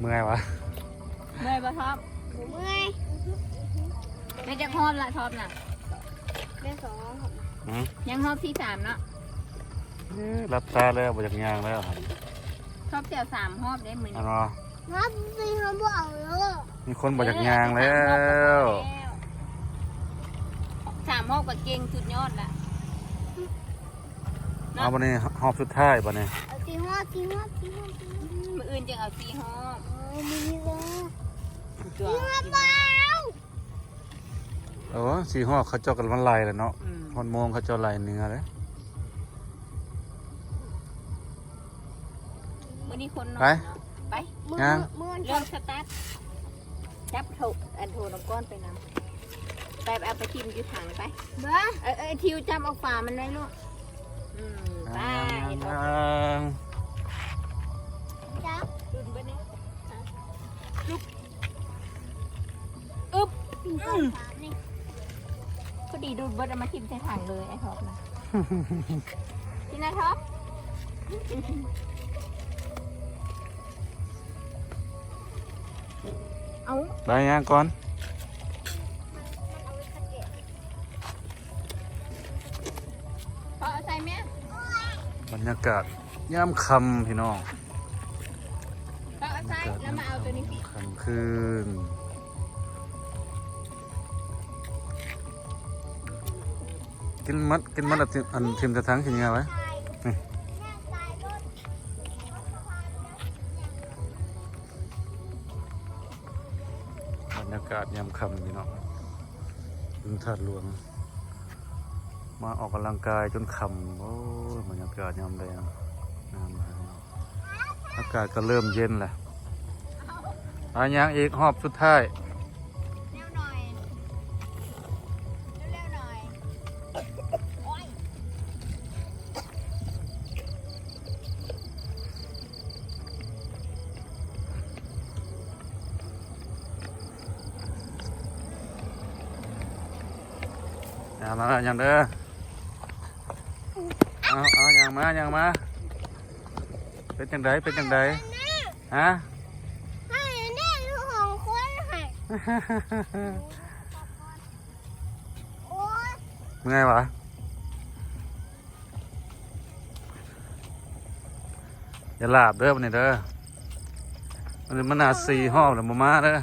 เมื่อยวะเมื่อยปะท็อปเมื่อยไม่จะฮอบละท็อปน่ะได้2ยังฮอบที่3เนาะรับตาแล้วบริจาคยางแล้วท็อปเดี๋ยว3ฮอบได้เหมือนอันวะนับสิเขาบอกแล้วมีคนบริจาคยางแล้ว3ฮอบกับเก่งสุดยอดละเอาบันนี้หอบสุดท้ายบันนี้4 ฮอบมืออื่นจะเอา4ฮอบมีแล้ว4ฮอบเปล่า4 หอบเขาเจาะกันวันไล่เลยเนาะฮอนโมงเขาเจาะไล่เนื้อเลยมื่อนี้คนนอนไปเริ่มสตาร์ทจับถูกอันโทน้ำก้อนไปนำไปเอาไปทิมอยู่ถังไปทิวจับเอาฝามันไว้ลูกไปจับดุนไปนี่ลุกอึ๊บก็ดีดูดเบิร์ดเอามาทิมใส่ถังเลยไอ้ท็อปนะกินนะท็อปเอาได้ยังก่อนพอใส่ไหมบรรยากาศย่ำคำพี่น้องพอใส่แล้วมาเอาตัวนี้พี่คำคืนกินมัดอันทิมจะทั้งกินยังไงไว้บรรยากาศยามค่ำพี่น้องบึงธาตุหลวงมาออกกำลังกายจนค่ำโอ้ยบรรยากาศยามแดงน้ำอากาศก็เริ่มเย็นแหละยังอีกหอบสุดท้ายมาอย่างเด้อเอาอย่างมาเป็นจังไดฮะให้แน่ลูกของคนให้โอ๊ยเมื่อไงวะอย่าหลาบเด้อวันนี้เด้อมันนา4 หอบแล้วมาเด้อ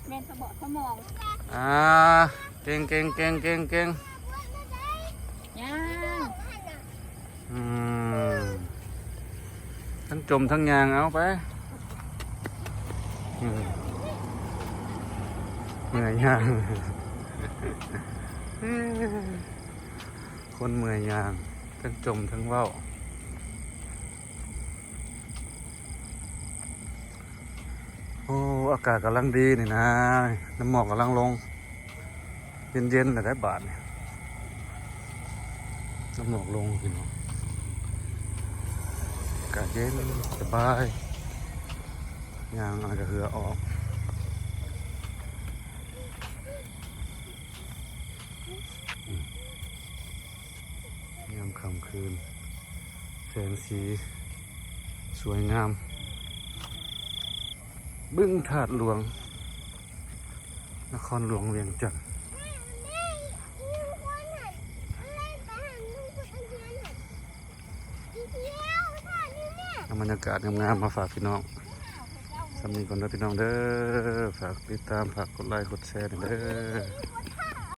แม่สมองเก่งยังทั้งจมทั้งยางเอาไปเหนื่อยยางคนเมื่อยยางทั้งจมทั้งเว้าโอ้อากาศกำลังดีนี่นะน้ำหมอกกำลังลงเย็นแต่ได้บาทเนี่ยน้ำหมอกลงพี่น้องอากาศเย็นสบายยางอาจจะเหือออกยามค่ำคืนแสงสีสวยงามบึ้งธาตุหลวงนครหลวงเวียงจันทร์บรรยากาศงามๆมาฝากพี่น้องสำนีก่อนนะพี่น้องเด้อฝากติดตามฝากกดไลค์กดแชร์เด้อ